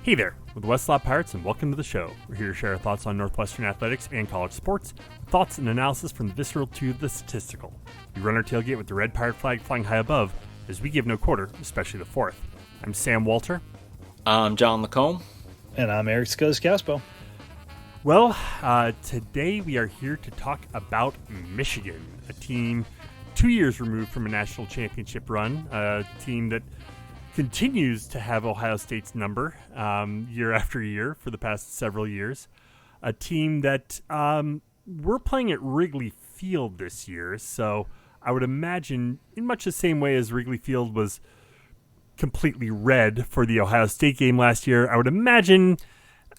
Hey there, we're the West Lot Pirates, and welcome to the show. We're here to share our thoughts on Northwestern athletics and college sports, thoughts and analysis from the visceral to the statistical. We run our tailgate with the red pirate flag flying high above, as we give no quarter, especially the fourth. I'm Sam Walter. I'm John Lacombe. And I'm Eric Skozgaspo. Well, today we are here to talk about Michigan, a team 2 years removed from a national championship run, a team that continues to have Ohio State's number year after year for the past several years. A team that we're playing at Wrigley Field this year, so I would imagine in much the same way as Wrigley Field was completely red for the Ohio State game last year, I would imagine,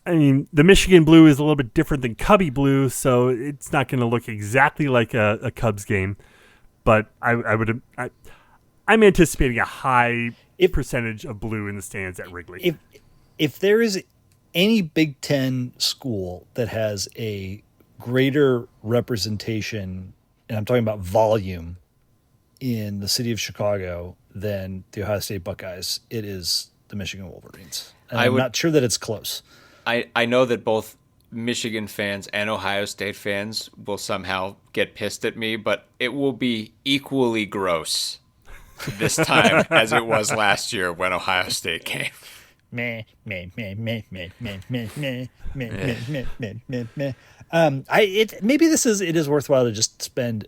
the Michigan blue is a little bit different than Cubby blue, so it's not going to look exactly like a Cubs game, but I'm anticipating a high percentage of blue in the stands at Wrigley. If there is any Big Ten school that has a greater representation, and I'm talking about volume, in the city of Chicago than the Ohio State Buckeyes, it is the Michigan Wolverines. And I'm not sure that it's close. I know that both Michigan fans and Ohio State fans will somehow get pissed at me, but it will be equally gross this time as it was last year when Ohio State came. Maybe it is worthwhile to just spend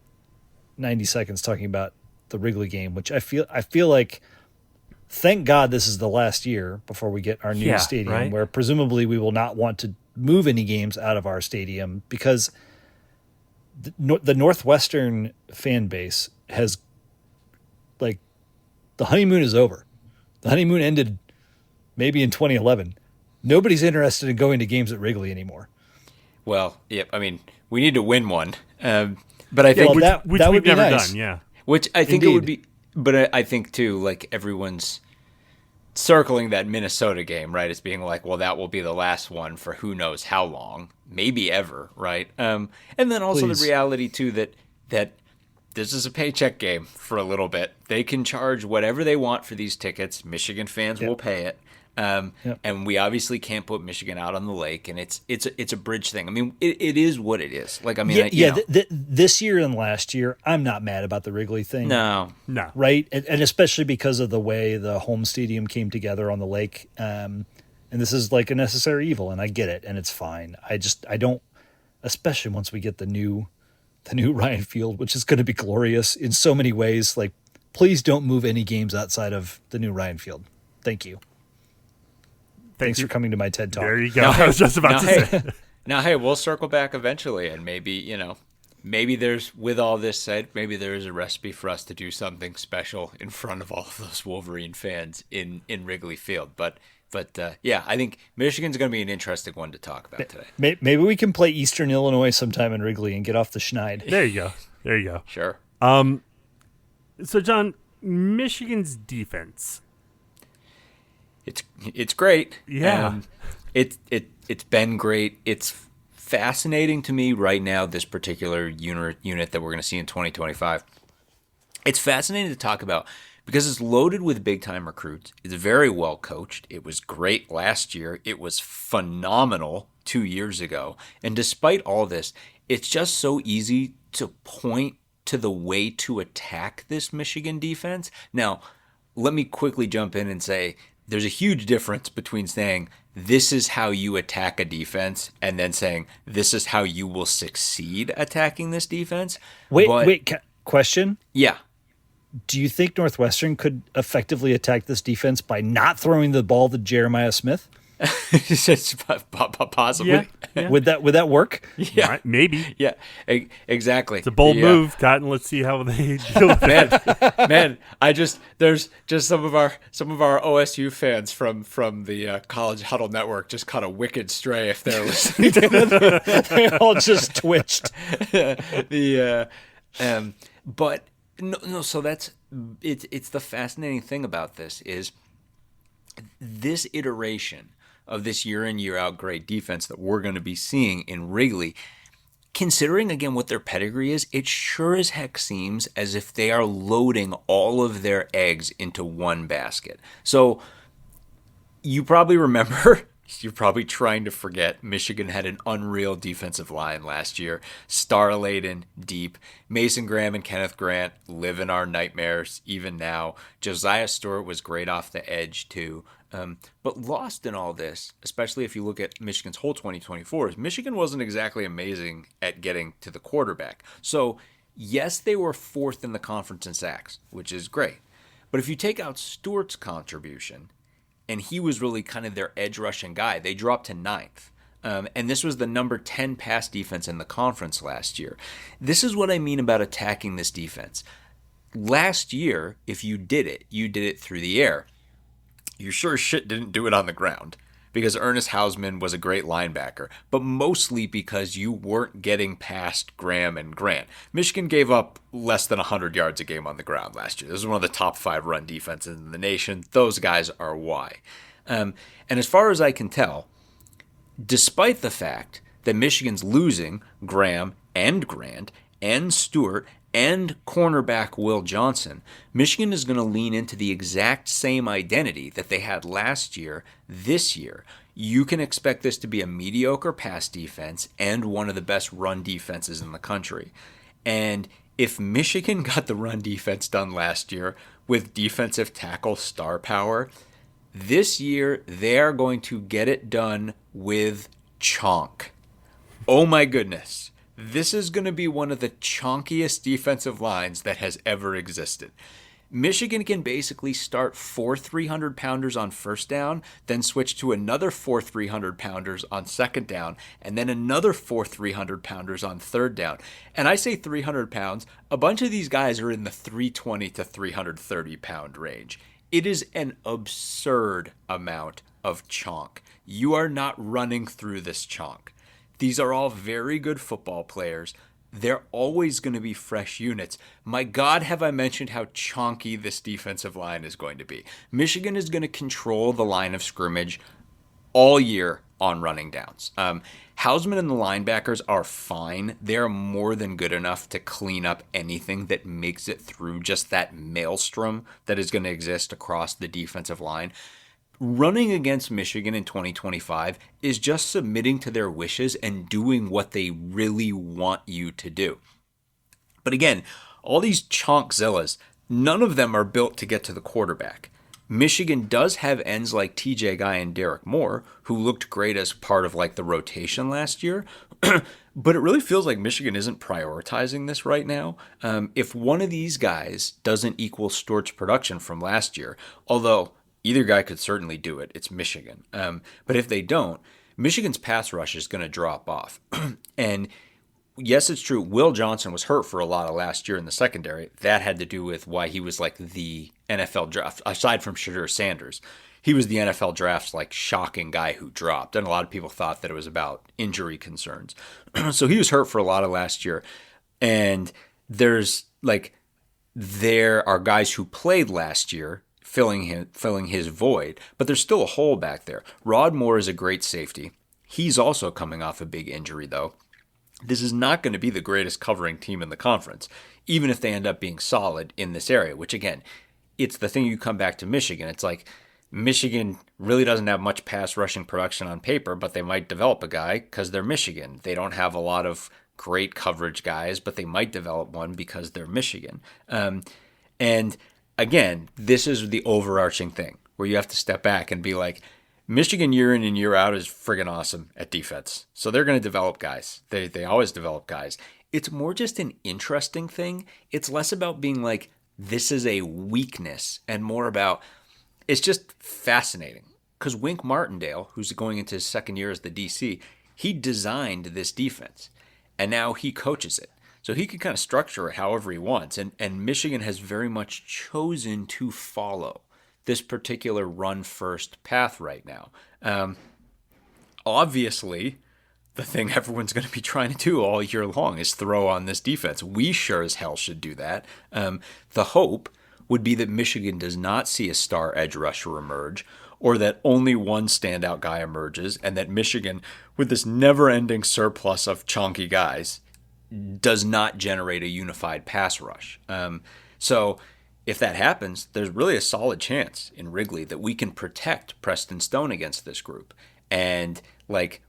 90 seconds talking about the Wrigley game, which I feel like, thank God this is the last year before we get our new stadium, right? Where presumably we will not want to move any games out of our stadium, because the Northwestern fan base has, like, the honeymoon is over. The honeymoon ended maybe in 2011. Nobody's interested in going to games at Wrigley anymore. Well, yeah, we need to win one. But I think which that would be never nice. done, yeah. Which I think Indeed. it would be, but I think too, like, everyone's circling that Minnesota game, right? As being like, well, that will be the last one for who knows how long, maybe ever, right? And then also Please. the reality too that this is a paycheck game for a little bit. They can charge whatever they want for these tickets. Michigan fans will pay it. And we obviously can't put Michigan out on the lake, and it's a bridge thing. It is what it is. Like, this year and last year, I'm not mad about the Wrigley thing. No. Right? And especially because of the way the home stadium came together on the lake. And this is like a necessary evil, and I get it, and it's fine. I don't, especially once we get the new Ryan Field, which is going to be glorious in so many ways. Like, please don't move any games outside of the new Ryan Field. Thank you. Thanks for coming to my TED Talk. There you go. I was just about to say. Now, we'll circle back eventually, and maybe there's, with all this said, maybe there is a recipe for us to do something special in front of all of those Wolverine fans in Wrigley Field. But I think Michigan's going to be an interesting one to talk about today. Maybe we can play Eastern Illinois sometime in Wrigley and get off the schneid. There you go. Sure. So, John, Michigan's defense. It's great. Yeah. It's been great. It's fascinating to me right now, this particular unit that we're going to see in 2025. It's fascinating to talk about because it's loaded with big-time recruits. It's very well coached. It was great last year. It was phenomenal 2 years ago. And despite all this, it's just so easy to point to the way to attack this Michigan defense. Now, let me quickly jump in and say, there's a huge difference between saying this is how you attack a defense and then saying this is how you will succeed attacking this defense. Question? Yeah. Do you think Northwestern could effectively attack this defense by not throwing the ball to Jeremiah Smith? Possibly. Yeah. Would that work? Yeah, maybe. Yeah, exactly. It's a bold move, Cotton. Let's see how they deal with it. Man, there's just some of our OSU fans from the College Huddle Network just caught a wicked stray if they're listening to it. They all just twitched. But no. So it's the fascinating thing about this is this iteration of this year in, year out great defense that we're going to be seeing in Wrigley, considering again what their pedigree is, it sure as heck seems as if they are loading all of their eggs into one basket. So You probably remember, you're probably trying to forget, Michigan had an unreal defensive line last year. Star-laden, deep. Mason Graham and Kenneth Grant live in our nightmares even now. Josiah Stewart was great off the edge too. But lost in all this, especially if you look at Michigan's whole 2024, is Michigan wasn't exactly amazing at getting to the quarterback. So, yes, they were fourth in the conference in sacks, which is great. But if you take out Stewart's contribution, and he was really kind of their edge rushing guy, they dropped to ninth. And this was the number 10 pass defense in the conference last year. This is what I mean about attacking this defense. Last year, if you did it through the air. You sure as shit didn't do it on the ground because Ernest Hausman was a great linebacker, but mostly because you weren't getting past Graham and Grant. Michigan gave up less than 100 yards a game on the ground last year. This is one of the top 5 run defenses in the nation. Those guys are why. And as far as I can tell, despite the fact that Michigan's losing Graham and Grant and Stewart and cornerback Will Johnson, Michigan is going to lean into the exact same identity that they had last year, this year. You can expect this to be a mediocre pass defense and one of the best run defenses in the country. And if Michigan got the run defense done last year with defensive tackle star power, this year they're going to get it done with chonk. Oh my goodness. This is going to be one of the chonkiest defensive lines that has ever existed. Michigan can basically start 4 300-pounders on first down, then switch to another 4 300-pounders on second down, and then another 4 300-pounders on third down. And I say 300 pounds, a bunch of these guys are in the 320 to 330-pound range. It is an absurd amount of chonk. You are not running through this chonk. These are all very good football players. They're always going to be fresh units. My God, have I mentioned how chonky this defensive line is going to be. Michigan is going to control the line of scrimmage all year on running downs. Hausman and the linebackers are fine. They're more than good enough to clean up anything that makes it through just that maelstrom that is going to exist across the defensive line. Running against Michigan in 2025 is just submitting to their wishes and doing what they really want you to do. But again, all these chonkzillas, none of them are built to get to the quarterback. Michigan does have ends like TJ Guy and Derek Moore, who looked great as part of like the rotation last year. But it really feels like Michigan isn't prioritizing this right now. If one of these guys doesn't equal Stewart's production from last year, although either guy could certainly do it. It's Michigan. But if they don't, Michigan's pass rush is going to drop off. And yes, it's true. Will Johnson was hurt for a lot of last year in the secondary. That had to do with why he was like the NFL draft, aside from Shadur Sanders. He was the NFL draft's like shocking guy who dropped. And a lot of people thought that it was about injury concerns. So he was hurt for a lot of last year. And there are guys who played last year filling his void, but there's still a hole back there. Rod Moore is a great safety. He's also coming off a big injury, though. This is not going to be the greatest covering team in the conference, even if they end up being solid in this area, which, again, it's the thing you come back to Michigan. It's like Michigan really doesn't have much pass rushing production on paper, but they might develop a guy because they're Michigan. They don't have a lot of great coverage guys, but they might develop one because they're Michigan. And again, this is the overarching thing where you have to step back and be like, Michigan year in and year out is friggin' awesome at defense. So they're going to develop guys. They always develop guys. It's more just an interesting thing. It's less about being like, this is a weakness, and more about, it's just fascinating. Because Wink Martindale, who's going into his second year as the DC, he designed this defense, and now he coaches it. So he can kind of structure it however he wants. And Michigan has very much chosen to follow this particular run-first path right now. Obviously, the thing everyone's going to be trying to do all year long is throw on this defense. We sure as hell should do that. The hope would be that Michigan does not see a star edge rusher emerge, or that only one standout guy emerges, and that Michigan, with this never-ending surplus of chonky guys, does not generate a unified pass rush. So if that happens, there's really a solid chance in Wrigley that we can protect Preston Stone against this group. And like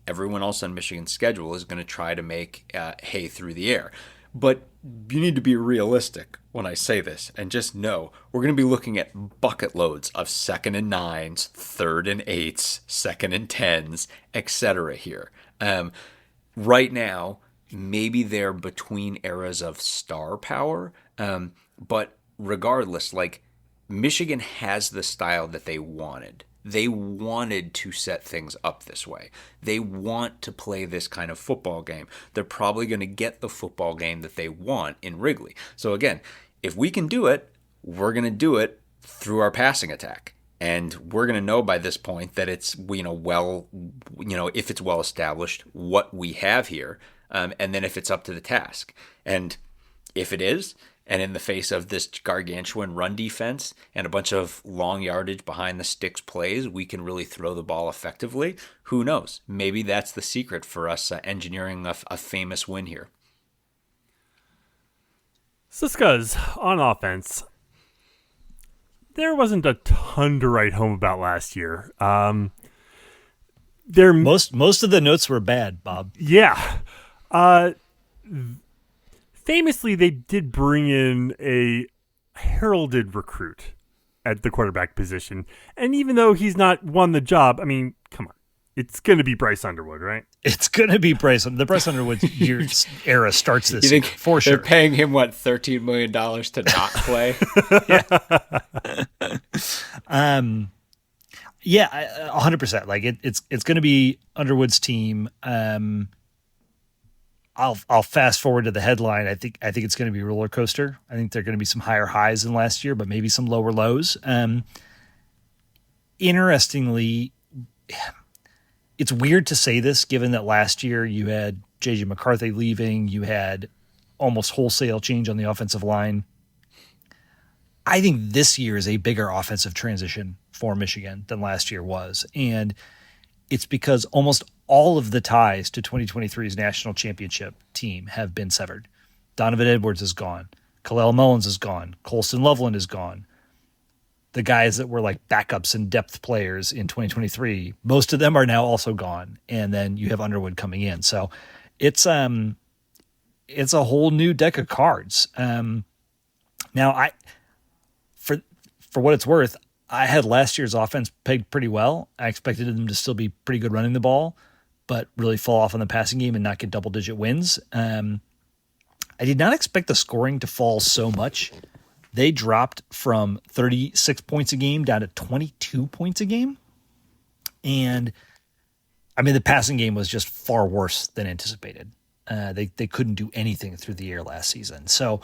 everyone else on Michigan's schedule, is going to try to make hay through the air. But you need to be realistic when I say this, and just know we're going to be looking at bucket loads of 2nd and 9s, 3rd and 8s, 2nd and 10s, etc. here. Right now, maybe they're between eras of star power, but regardless, like, Michigan has the style that they wanted. They wanted to set things up this way. They want to play this kind of football game. They're probably going to get the football game that they want in Wrigley. So again, if we can do it, we're going to do it through our passing attack. And we're going to know by this point that it's, if it's well established, what we have here. And then if it's up to the task. And if it is, and in the face of this gargantuan run defense and a bunch of long yardage behind the sticks plays, we can really throw the ball effectively. Who knows? Maybe that's the secret for us engineering a famous win here. Siska's on offense. There wasn't a ton to write home about last year. Most of the notes were bad, Bob. Yeah. Famously, they did bring in a heralded recruit at the quarterback position. And even though he's not won the job, I mean, come on. It's going to be Bryce Underwood, right? It's going to be Bryce. The Bryce Underwood era starts this year, for sure. They're paying him, $13 million to not play? Yeah, 100%. Like it's going to be Underwood's team. I'll fast forward to the headline. I think it's going to be a roller coaster. I think there are going to be some higher highs than last year, but maybe some lower lows. Interestingly, it's weird to say this, given that last year you had J.J. McCarthy leaving, you had almost wholesale change on the offensive line. I think this year is a bigger offensive transition for Michigan than last year was, and it's because almost all of the ties to 2023's national championship team have been severed. Donovan Edwards is gone. Kalel Mullins is gone. Colston Loveland is gone. The guys that were like backups and depth players in 2023, most of them are now also gone. And then you have Underwood coming in. So it's a whole new deck of cards. Now for what it's worth, I had last year's offense pegged pretty well. I expected them to still be pretty good running the ball, but really fall off on the passing game and not get double-digit wins. I did not expect the scoring to fall so much. They dropped from 36 points a game down to 22 points a game. And, I mean, the passing game was just far worse than anticipated. They couldn't do anything through the air last season. So,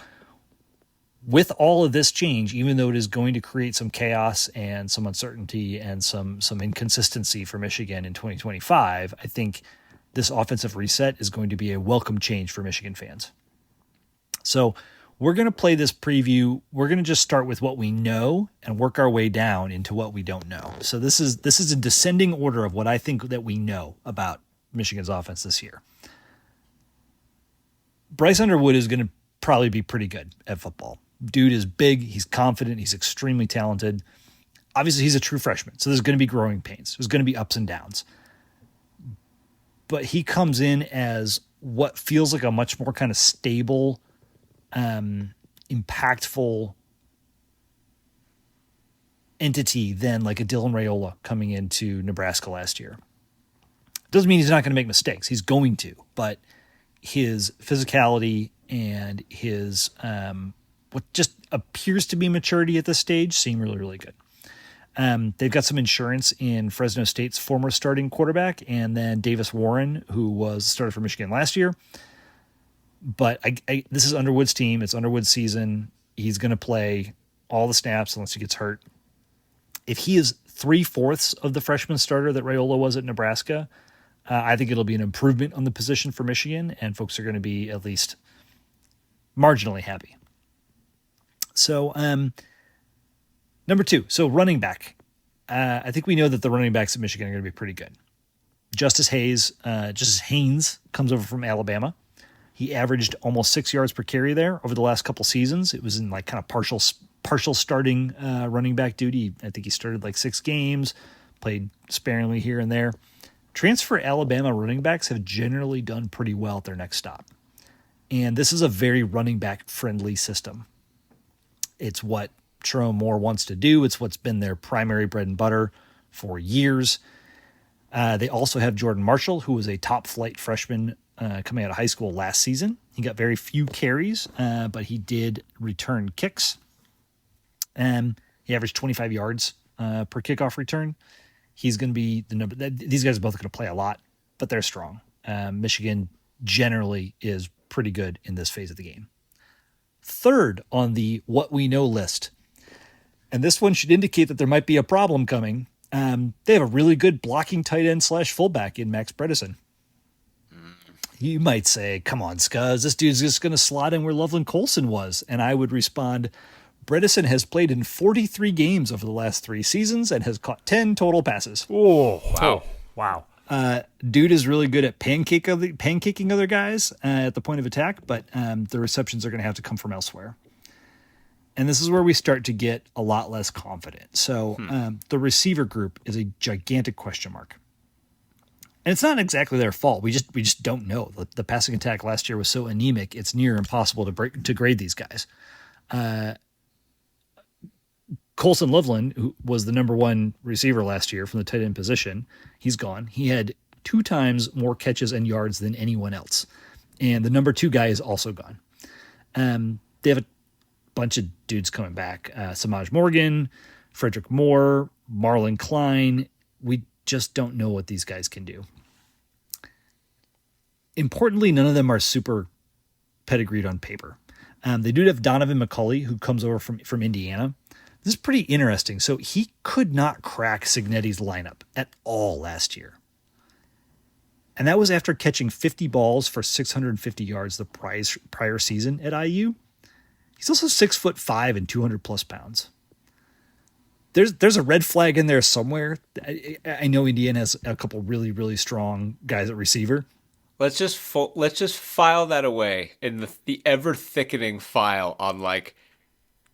with all of this change, even though it is going to create some chaos and some uncertainty and some inconsistency for Michigan in 2025, I think this offensive reset is going to be a welcome change for Michigan fans. So we're going to play this preview. We're going to just start with what we know and work our way down into what we don't know. So this is a descending order of what I think that we know about Michigan's offense this year. Bryce Underwood is going to probably be pretty good at football. Dude is big. He's confident. He's extremely talented. Obviously, he's a true freshman, so there's going to be growing pains. There's going to be ups and downs. But he comes in as what feels like a much more kind of stable, impactful entity than like a Dylan Raiola coming into Nebraska last year. Doesn't mean he's not going to make mistakes. He's going to, but his physicality and his what just appears to be maturity at this stage seem really, really good. They've got some insurance in Fresno State's former starting quarterback, and then Davis Warren, who was started for Michigan last year. But this is Underwood's team. It's Underwood's season. He's going to play all the snaps unless he gets hurt. If he is 3/4 of the freshman starter that Raiola was at Nebraska, I think it'll be an improvement on the position for Michigan, and folks are going to be at least marginally happy. So, number 2, so running back. I think we know that the running backs at Michigan are going to be pretty good. Justice Haynes comes over from Alabama. He averaged almost 6 yards per carry there over the last couple seasons. It was in like kind of partial starting running back duty. I think he started like 6 games, played sparingly here and there. Transfer Alabama running backs have generally done pretty well at their next stop. And this is a very running back friendly system. It's what Sherrone Moore wants to do. It's what's been their primary bread and butter for years. They also have Jordan Marshall, who was a top flight freshman coming out of high school last season. He got very few carries, but he did return kicks. He averaged 25 yards per kickoff return. He's going to be the number. These guys are both going to play a lot, but they're strong. Michigan generally is pretty good in this phase of the game. Third on the what we know list, and this one should indicate that there might be a problem coming. They have a really good blocking tight end / fullback in Max Bredesen. You might say, come on, Scuzz, this dude's just going to slot in where Loveland Coulson was. And I would respond, Bredesen has played in 43 games over the last 3 seasons and has caught 10 total passes. Oh, wow. Wow. Dude is really good at pancaking other guys at the point of attack, but the receptions are going to have to come from elsewhere. And this is where we start to get a lot less confident. So the receiver group is a gigantic question mark. And it's not exactly their fault. We just don't know. The passing attack last year was so anemic, it's near impossible to grade these guys. Colson Loveland, who was the number 1 receiver last year from the tight end position, he's gone. He had 2 times more catches and yards than anyone else. And the number 2 guy is also gone. They have a bunch of dudes coming back. Samaj Morgan, Frederick Moore, Marlon Klein. We just don't know what these guys can do. Importantly, none of them are super pedigreed on paper. They do have Donovan McCulley, who comes over from Indiana. This is pretty interesting. So he could not crack Cignetti's lineup at all last year. And that was after catching 50 balls for 650 yards the prior season at IU. He's also 6'5" and 200 plus pounds. There's a red flag in there somewhere. I know Indiana has a couple really, really strong guys at receiver. Let's just file that away in the ever thickening file on like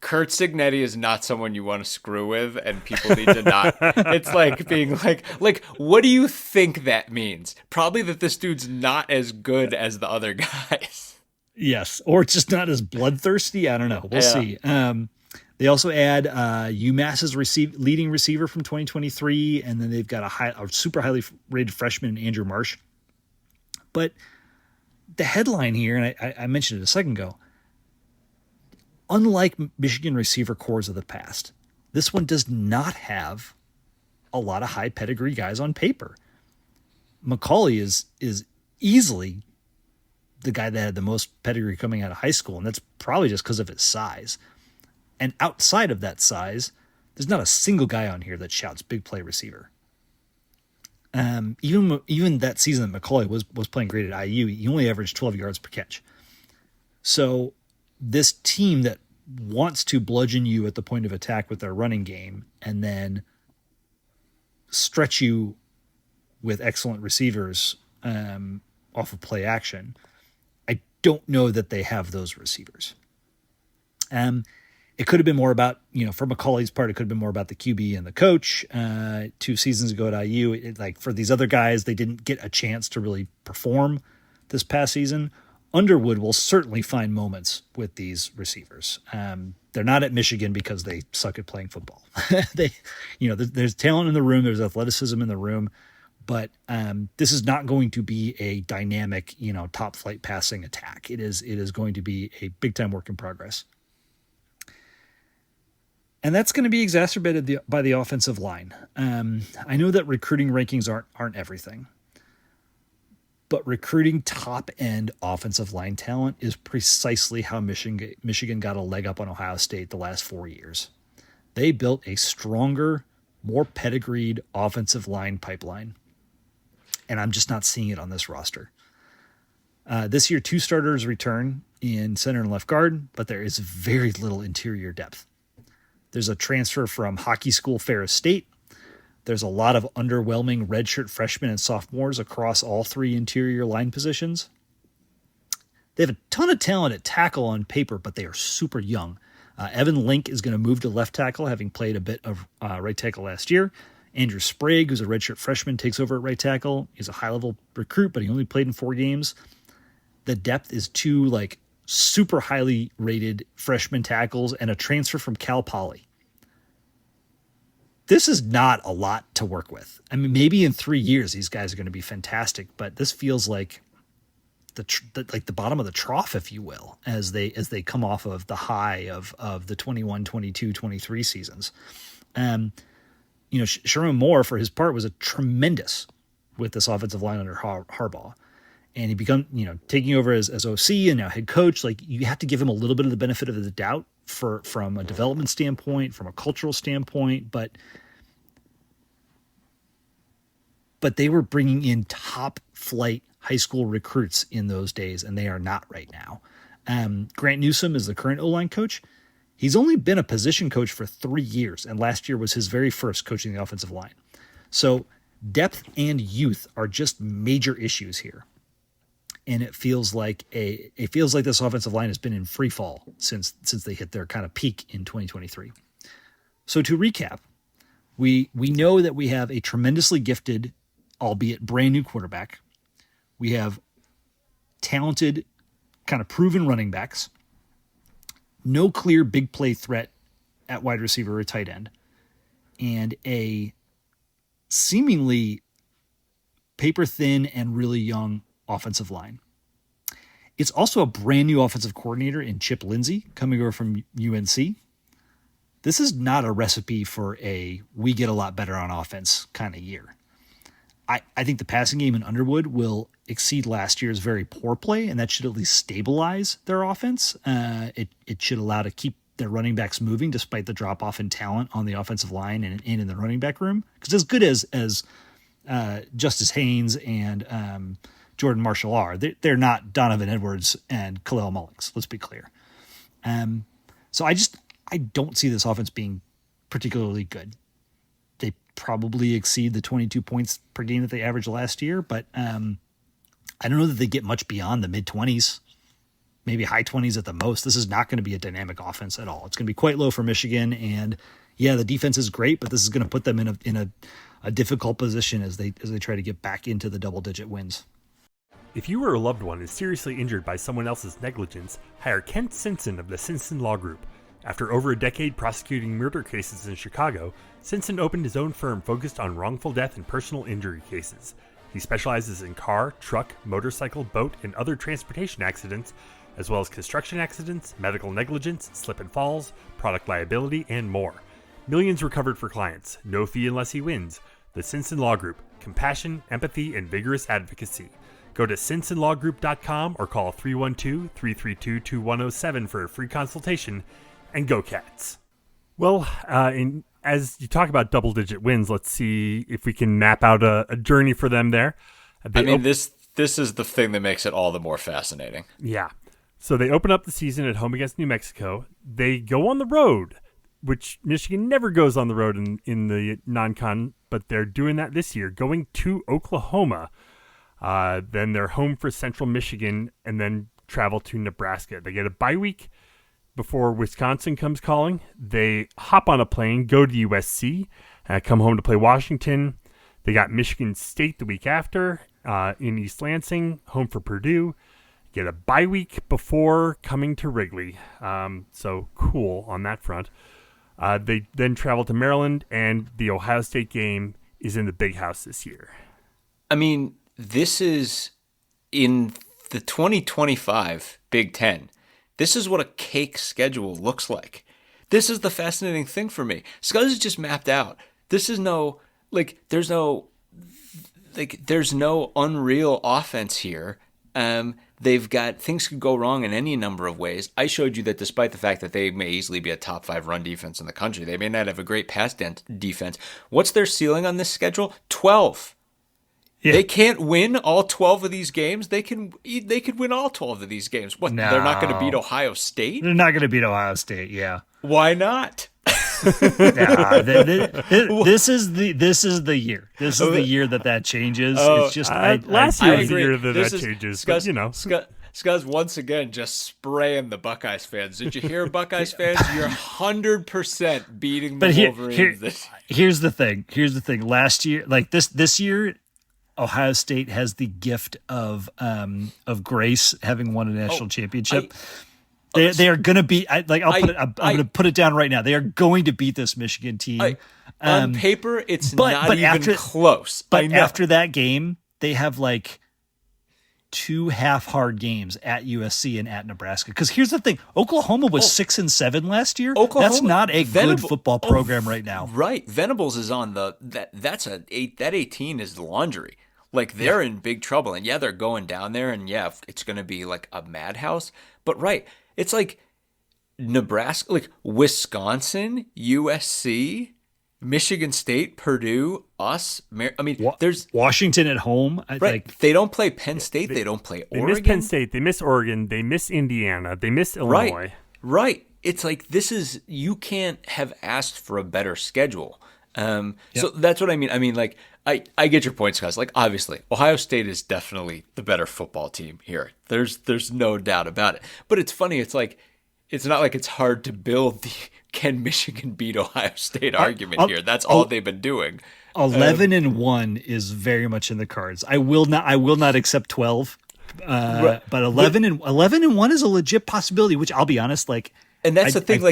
Kurt Cignetti is not someone you want to screw with, and people need to not. It's like being like, what do you think that means? Probably that this dude's not as good as the other guys. Yes, or it's just not as bloodthirsty. I don't know. We'll see. They also add UMass's leading receiver from 2023, and then they've got a super highly rated freshman, Andrew Marsh. But the headline here, and I mentioned it a second ago, unlike Michigan receiver cores of the past, this one does not have a lot of high pedigree guys on paper. McCauley is easily the guy that had the most pedigree coming out of high school, and that's probably just because of his size. And outside of that size, there's not a single guy on here that shouts big play receiver. Even that season that McCauley was playing great at IU, he only averaged 12 yards per catch. So this team that wants to bludgeon you at the point of attack with their running game and then stretch you with excellent receivers off of play action, I don't know that they have those receivers. It could have been more about, for McCauley's part, it could have been more about the QB and the coach. 2 seasons ago at IU, for these other guys, they didn't get a chance to really perform this past season. Underwood will certainly find moments with these receivers. They're not at Michigan because they suck at playing football. There's talent in the room, there's athleticism in the room, but this is not going to be a dynamic, top flight passing attack. It is going to be a big time work in progress. And that's going to be exacerbated by the offensive line. I know that recruiting rankings aren't everything, but recruiting top-end offensive line talent is precisely how Michigan got a leg up on Ohio State the last 4 years. They built a stronger, more pedigreed offensive line pipeline, and I'm just not seeing it on this roster. This year, 2 starters return in center and left guard, but there is very little interior depth. There's a transfer from hockey school Ferris State. There's a lot of underwhelming redshirt freshmen and sophomores across all 3 interior line positions. They have a ton of talent at tackle on paper, but they are super young. Evan Link is going to move to left tackle, having played a bit of right tackle last year. Andrew Sprague, who's a redshirt freshman, takes over at right tackle. He's a high-level recruit, but he only played in 4 games. The depth is 2 super highly rated freshman tackles and a transfer from Cal Poly. This is not a lot to work with. I mean, maybe in 3 years these guys are going to be fantastic, but this feels like the bottom of the trough, if you will, as they come off of the high of the 21, 22, 23 seasons. Sherman Moore, for his part, was a tremendous with this offensive line under Harbaugh. And he become, taking over as OC and now head coach. You have to give him a little bit of the benefit of the doubt from a development standpoint, from a cultural standpoint, but they were bringing in top flight high school recruits in those days, and they are not right now. Grant Newsome is the current O-line coach. He's only been a position coach for 3 years, and last year was his very first coaching the offensive line. So depth and youth are just major issues here. And it feels like this offensive line has been in free fall since they hit their kind of peak in 2023. So to recap, we know that we have a tremendously gifted, albeit brand new quarterback. We have talented, kind of proven running backs. No clear big play threat at wide receiver or tight end. And a seemingly paper thin and really young offensive line. It's also a brand new offensive coordinator in Chip Lindsey coming over from UNC. This is not a recipe for we get a lot better on offense kind of year. I think the passing game in Underwood will exceed last year's very poor play, and that should at least stabilize their offense. It should allow to keep their running backs moving despite the drop-off in talent on the offensive line and in the running back room. Because as good as Justice Haynes and Jordan Marshall are, they're not Donovan Edwards and Khalil Mullings, let's be clear. So I don't see this offense being particularly good. They probably exceed the 22 points per game that they averaged last year, but I don't know that they get much beyond the mid-20s, maybe high 20s at the most. This is not going to be a dynamic offense at all. It's going to be quite low for Michigan, and yeah, the defense is great, but this is going to put them in a difficult position as they try to get back into the double-digit wins. If you or a loved one is seriously injured by someone else's negligence, hire Kent Simpson of the Simpson Law Group. After over a decade prosecuting murder cases in Chicago, Simpson opened his own firm focused on wrongful death and personal injury cases. He specializes in car, truck, motorcycle, boat, and other transportation accidents, as well as construction accidents, medical negligence, slip and falls, product liability, and more. Millions recovered for clients. No fee unless he wins. The Simpson Law Group. Compassion, empathy, and vigorous advocacy. Go to simpsonlawgroup.com or call 312-332-2107 for a free consultation. And go Cats. Well, as you talk about double-digit wins, let's see if we can map out a journey for them there. This is the thing that makes it all the more fascinating. Yeah. So they open up the season at home against New Mexico. They go on the road, which Michigan never goes on the road in the non-con, but they're doing that this year, going to Oklahoma. Then they're home for Central Michigan and then travel to Nebraska. They get a bye week before Wisconsin comes calling. They hop on a plane, go to USC, come home to play Washington. They got Michigan State the week after in East Lansing, home for Purdue. Get a bye week before coming to Wrigley. So cool on that front. They then travel to Maryland, and the Ohio State game is in the Big House this year. I mean, this is in the 2025 Big Ten. This is what a cake schedule looks like. This is the fascinating thing for me. Scuzz is just mapped out. This is there's no unreal offense here. They've got, things could go wrong in any number of ways. I showed you that despite the fact that they may easily be a top 5 run defense in the country, they may not have a great pass defense. What's their ceiling on this schedule? 12. Yeah. They can't win all 12 of these games. They could win all 12 of these games. What? No. They're not going to beat Ohio State? They're not going to beat Ohio State. Yeah. Why not? This is the year. This is the year that changes. It's just last year was the year that changes. Scuzz, Scuzz once again just spraying the Buckeyes fans. Did you hear, Buckeyes fans? You're 100% beating the Wolverines. Here's the thing. Last year, like this year, Ohio State has the gift of grace, having won a national championship. They are going to beat. I'm going to put it down right now. They are going to beat this Michigan team. On paper, it's not even close. But after that game, they have like 2 half-hard games at USC and at Nebraska. Because here's the thing: Oklahoma was 6-7 last year. That's not a good football program right now. Right, Venables is on that 18 is the laundry. Like they're in big trouble, and they're going down there, and it's going to be like a madhouse. But it's like Nebraska, like Wisconsin, USC, Michigan State, Purdue, us. I mean, there's Washington at home. They don't play Penn State. They don't play Oregon. They miss Penn State. They miss Oregon. They miss Indiana. They miss Illinois. Right. It's like you can't have asked for a better schedule. So that's what I mean. I mean, like, I get your points, guys. Like, obviously, Ohio State is definitely the better football team here. There's no doubt about it. But it's funny. It's like, it's not like it's hard to build the can Michigan beat Ohio State argument here. That's all they've been doing. 11-1 is very much in the cards. I will not accept 12. But 11-1 is a legit possibility, which I'll be honest, like, and that's the thing.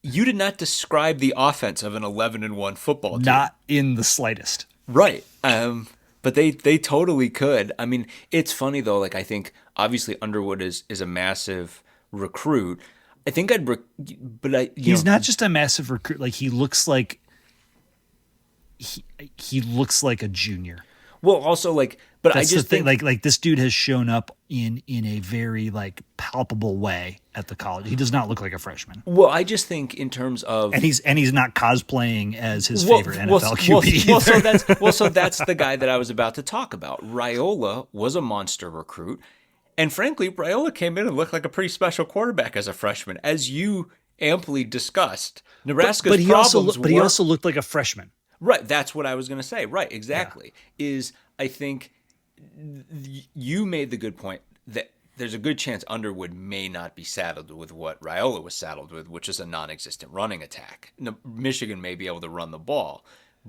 You did not describe the offense of an 11-1 football team. Not in the slightest. Right. But they totally could. I mean, it's funny though. Like, I think obviously Underwood is a massive recruit. I think he's not just a massive recruit. Like, he looks like a junior. Well, also, like, but that's I just think like this dude has shown up in a very like palpable way at the college. He does not look like a freshman. Well, I just think in terms of and he's not cosplaying as his favorite NFL QB. So that's the guy that I was about to talk about. Raiola was a monster recruit, and frankly, Raiola came in and looked like a pretty special quarterback as a freshman, as you amply discussed. Nebraska's but he also looked like a freshman. Right, that's what I was going to say. Right, exactly. Yeah. I think you made the good point that there's a good chance Underwood may not be saddled with what Raiola was saddled with, which is a non-existent running attack. Michigan may be able to run the ball,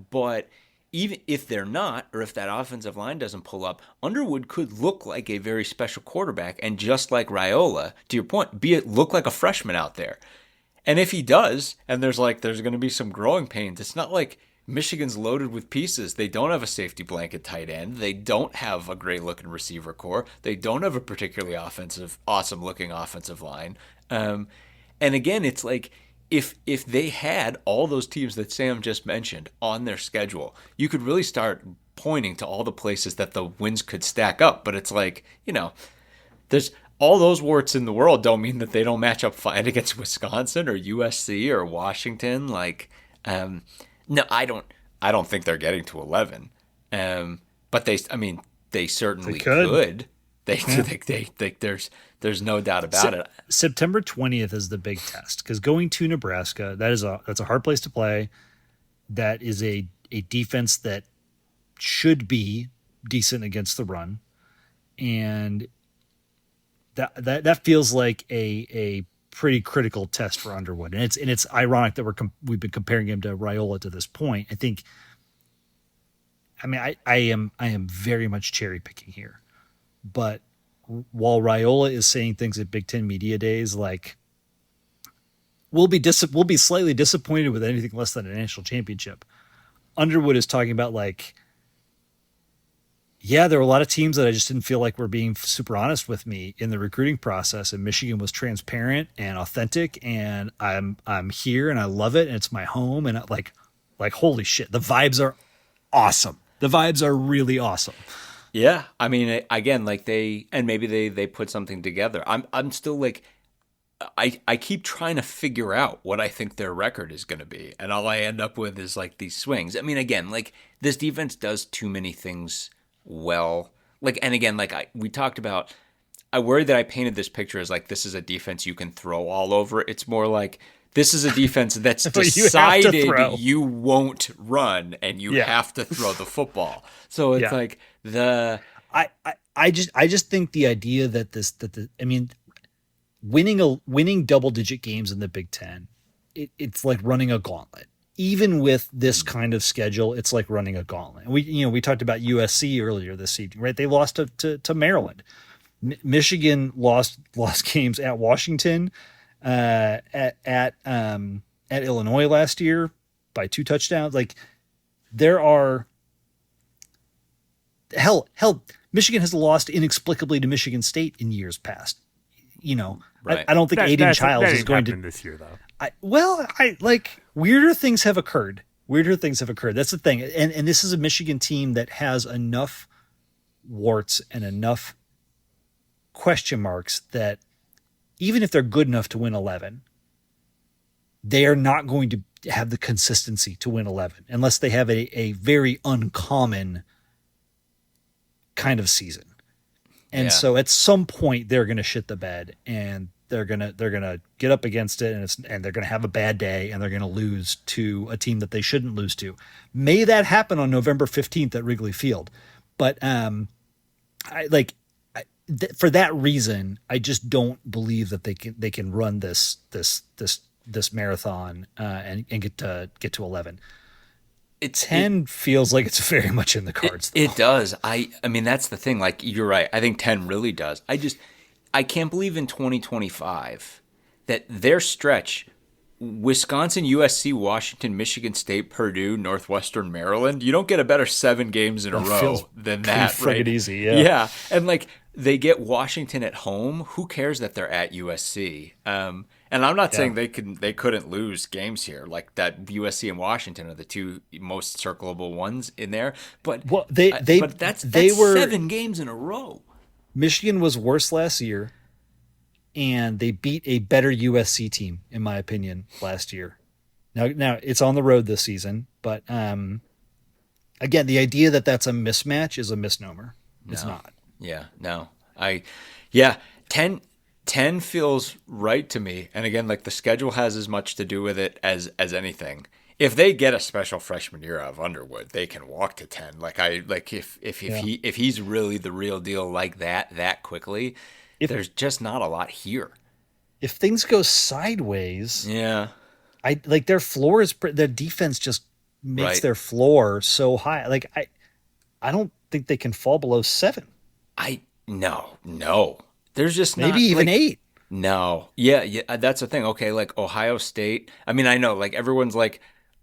but even if they're not, or if that offensive line doesn't pull up, Underwood could look like a very special quarterback, and just like Raiola, to your point, look like a freshman out there. And if he does, and there's going to be some growing pains, it's not like Michigan's loaded with pieces. They don't have a safety blanket tight end. They don't have a great-looking receiver core. They don't have a particularly awesome-looking offensive line. And again, it's like if they had all those teams that Sam just mentioned on their schedule, you could really start pointing to all the places that the wins could stack up. But it's like, there's all those warts in the world don't mean that they don't match up fine against Wisconsin or USC or Washington. No, I don't think they're getting to 11. But they certainly could. There's no doubt about it. September 20th is the big test, because going to Nebraska, that's a hard place to play. That is a defense that should be decent against the run, and that feels like a pretty critical test for Underwood, and it's ironic that we've been comparing him to Raiola to this point. I am very much cherry picking here, but while Raiola is saying things at Big Ten Media Days like we'll be slightly disappointed with anything less than a national championship, Underwood is talking about like, yeah, there were a lot of teams that I just didn't feel like were being super honest with me in the recruiting process, and Michigan was transparent and authentic, and I'm here and I love it, and it's my home, and like holy shit, the vibes are awesome. The vibes are really awesome. Yeah, I mean, again, like maybe they put something together. I'm still like, I keep trying to figure out what I think their record is going to be, and all I end up with is like these swings. I mean, again, like this defense does too many things well. Like, and again, like we talked about, I worry that I painted this picture as like this is a defense you can throw all over. It's more like this is a defense that's decided you won't run and you have to throw the football. So it's like I just think the idea that winning double digit games in the Big Ten, it's like running a gauntlet. Even with this kind of schedule, it's like running a gauntlet. And we talked about USC earlier this evening, right? They lost to Maryland. Michigan lost games at Washington, at Illinois last year by 2 touchdowns. Like there are hell. Michigan has lost inexplicably to Michigan State in years past. Right. I don't think Aiden Childs is going to this year though. Weirder things have occurred. That's the thing. And this is a Michigan team that has enough warts and enough question marks that even if they're good enough to win 11, they are not going to have the consistency to win 11 unless they have a very uncommon kind of season. And so at some point they're going to shit the bed and they're going to get up against it and they're going to have a bad day and they're going to lose to a team that they shouldn't lose to. May that happen on November 15th at Wrigley Field. But for that reason, I just don't believe that they can run this marathon and get to 11. 10 feels like it's very much in the cards. It does. I mean, that's the thing. Like, you're right. I think 10 really does. I can't believe in 2025 that their stretch, Wisconsin, USC, Washington, Michigan State, Purdue, Northwestern, Maryland, you don't get a better 7 games in a row than that, right? Easy, yeah. Yeah. And like, they get Washington at home. Who cares that they're at USC? And I'm not saying they couldn't lose games here. Like that, USC and Washington are the 2 most circleable ones in there. But that's 7 games in a row. Michigan was worse last year, and they beat a better USC team, in my opinion, last year. Now it's on the road this season, but again, the idea that that's a mismatch is a misnomer. It's not. Yeah, no. 10 feels right to me. And again, like the schedule has as much to do with it as anything. If they get a special freshman year out of Underwood, they can walk to 10. If he's really the real deal like that quickly, there's just not a lot here. If things go sideways, their floor is their defense just makes their floor so high. Like I don't think they can fall below 7. No. There's just maybe even 8. No. Yeah, that's the thing. Okay, like Ohio State. I mean, I know, like everyone's like,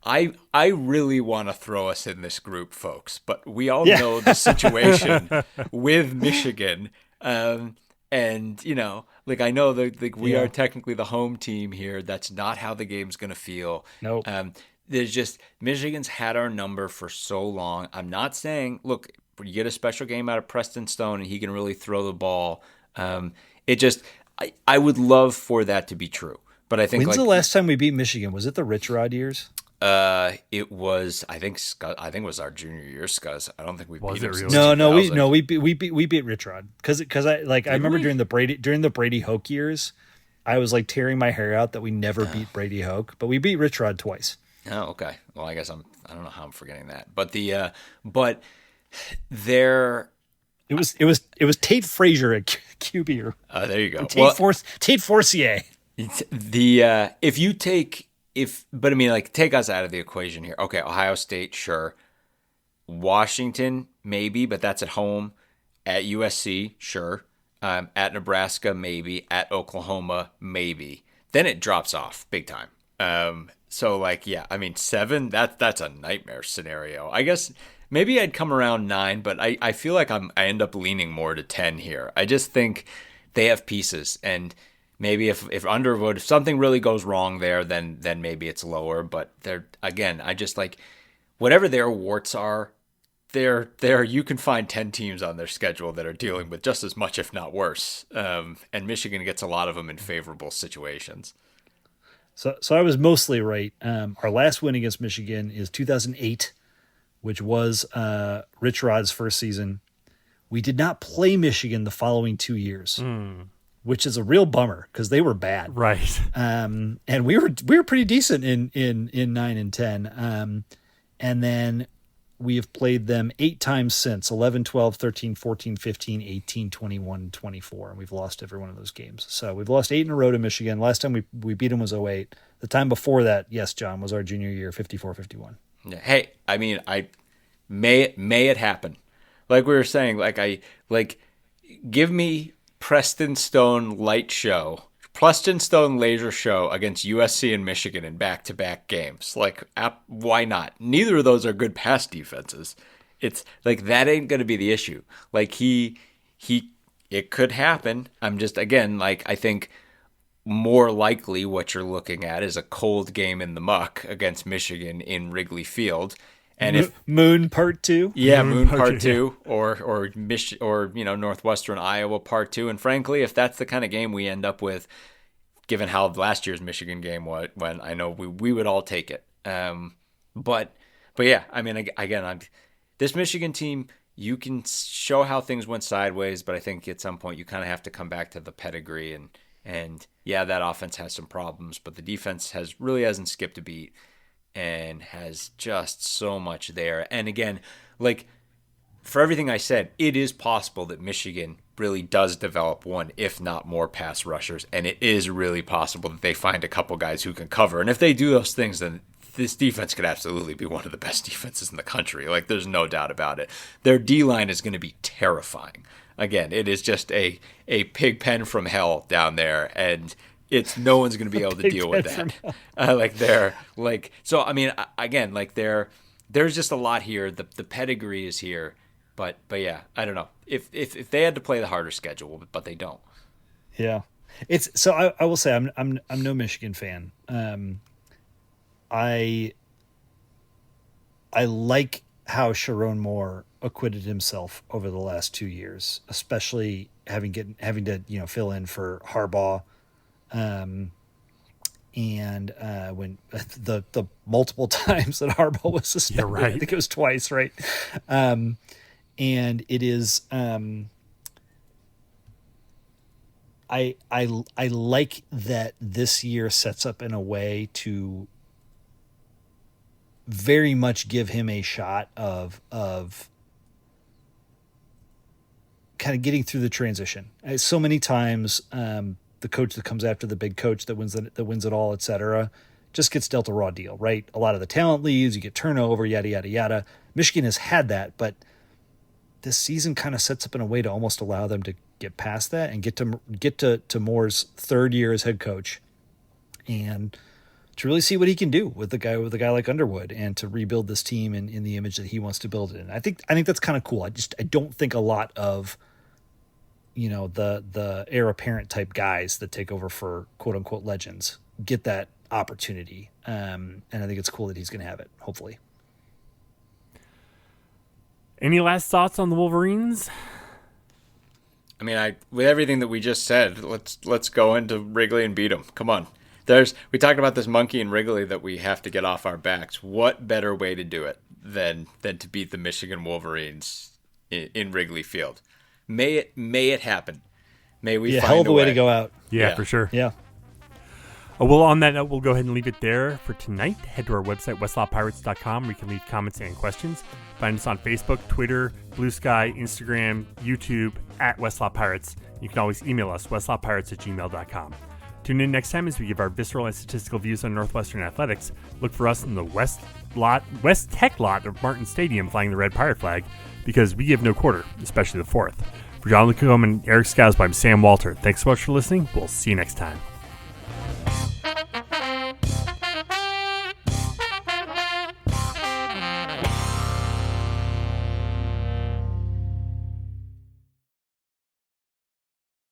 I really want to throw us in this group, folks, but we all know the situation with Michigan. And like I know that we are technically the home team here. That's not how the game's going to feel. Nope. There's just Michigan's had our number for so long. I'm not saying, look, you get a special game out of Preston Stone and he can really throw the ball. I would love for that to be true, but I think when's the last time we beat Michigan? Was it the Rich Rod years? It was. I think it was our junior year, Scuzz. I don't think we beat him. Really? We beat Rich Rod because I remember during the Brady Hoke years, I was like tearing my hair out that we never beat Brady Hoke, but we beat Rich Rod twice. Oh, okay. Well, I guess I don't know how I'm forgetting that, but there. It was Tate Frazier at QB. There you go. Tate Forcier. But I mean, like, take us out of the equation here. Okay, Ohio State, sure. Washington, maybe, but that's at home. At USC, sure. At Nebraska, maybe. At Oklahoma, maybe. Then it drops off big time. So, like, yeah, I mean, 7, that's a nightmare scenario. I guess maybe I'd come around 9, but I feel like I end up leaning more to 10 here. I just think they have pieces, and maybe if Underwood, if something really goes wrong there, then maybe it's lower. But again, I just like whatever their warts are, there you can find 10 teams on their schedule that are dealing with just as much, if not worse. And Michigan gets a lot of them in favorable situations. So I was mostly right. Our last win against Michigan is 2008, which was Rich Rod's first season. We did not play Michigan the following 2 years. Which is a real bummer because they were bad, right? And we were pretty decent in 9 and 10. And then we have played them 8 times since 11, 12, 13, 14, 15, 18, 21, 24. And we've lost every one of those games. So we've lost 8 in a row to Michigan. Last time we beat them was 08. The time before that, yes, John, was our junior year, 54-51. Hey, I mean, may it happen. Like we were saying, give me Preston Stone laser show against USC and Michigan in back-to-back games. Why not? Neither of those are good pass defenses. It's like that ain't going to be the issue. It could happen. I'm just, again, I think more likely what you're looking at is a cold game in the muck against Michigan in Wrigley Field. And if Moon Part 2, Moon Part 2, or Northwestern Iowa Part 2, and frankly, if that's the kind of game we end up with, given how last year's Michigan game went, I know we would all take it. But yeah, I mean, again, this Michigan team, you can show how things went sideways, but I think at some point you kind of have to come back to the pedigree and yeah, that offense has some problems, but the defense really hasn't skipped a beat. And has just so much there. And again, for everything I said, it is possible that Michigan really does develop one, if not more, pass rushers. And it is really possible that they find a couple guys who can cover. And if they do those things, then this defense could absolutely be one of the best defenses in the country. There's no doubt about it. Their D-line is going to be terrifying. Again, it is just a pig pen from hell down there. And no one's going to be able to deal with that. So I mean, again, there's just a lot here. The pedigree is here, but yeah, I don't know if they had to play the harder schedule, but they don't. Yeah, it's so I will say I'm no Michigan fan. I like how Sharon Moore acquitted himself over the last 2 years, especially having to fill in for Harbaugh. And when the multiple times that Harbaugh was suspended, right. I think it was twice, right? And it is, I like that this year sets up in a way to very much give him a shot of kind of getting through the transition. So many times, the coach that comes after the big coach that wins it all, et cetera, just gets dealt a raw deal, right? A lot of the talent leaves, you get turnover, yada, yada, yada. Michigan has had that, but this season kind of sets up in a way to almost allow them to get past that and get to Moore's third year as head coach and to really see what he can do with a guy like Underwood and to rebuild this team in the image that he wants to build it in. I think that's kind of cool. I don't think a lot of the heir apparent type guys that take over for quote unquote legends get that opportunity. And I think it's cool that he's going to have it, hopefully. Any last thoughts on the Wolverines? I mean, with everything that we just said, let's go into Wrigley and beat them. Come on. We talked about this monkey in Wrigley that we have to get off our backs. What better way to do it than to beat the Michigan Wolverines in Wrigley Field? May it happen. May we find hell of a way way to go out. Yeah, for sure. Yeah. Well, on that note, we'll go ahead and leave it there for tonight. Head to our website, westlawpirates.com, where you can leave comments and questions. Find us on Facebook, Twitter, Blue Sky, Instagram, YouTube, at Westlaw Pirates. You can always email us, westlawpirates@gmail.com. Tune in next time as we give our visceral and statistical views on Northwestern athletics. Look for us in the West Tech lot of Martin Stadium flying the red pirate flag, because we give no quarter, especially the fourth. For John Lucombe and Eric Scousby, I'm Sam Walter. Thanks so much for listening. We'll see you next time.